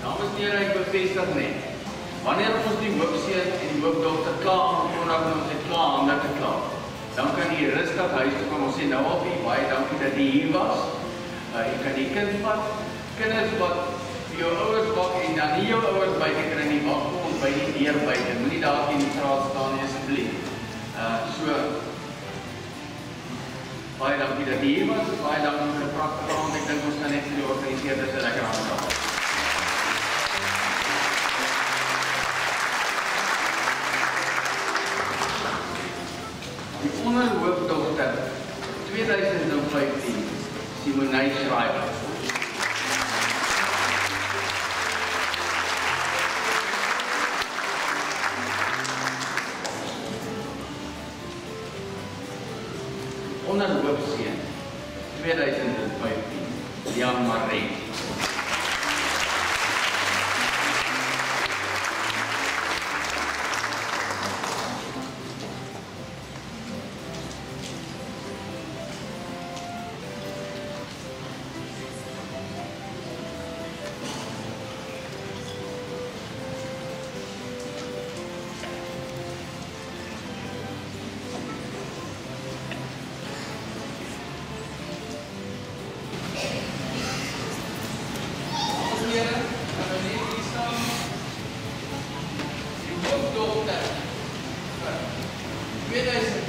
Dames en heren, ek bevestig net. Wanneer ons die hoofseun en die hoofdogter klaar, voordat ons dit klaar, hande te klaar, dan kan jy rustig huis toe kom. Ons sê nou al vir baie dankie dat jy hier was. Jy kan die kind vat, kinders wat vir jou ouers wag en dan nie jou ouers buite kry nie, wag vir ons by die deur buite. Moenie daar in die straat staan nie asseblief. Baie dankie dat jy hier was. Baie dankie vir 'n pragtige aand. Ek dink ons kan net vir die organiseerders 'n lekker aand hê. Die onderhoofdogter 2015, Simonay Schreiber. Onderhoofseun 2015, Jan Marie. Gracias.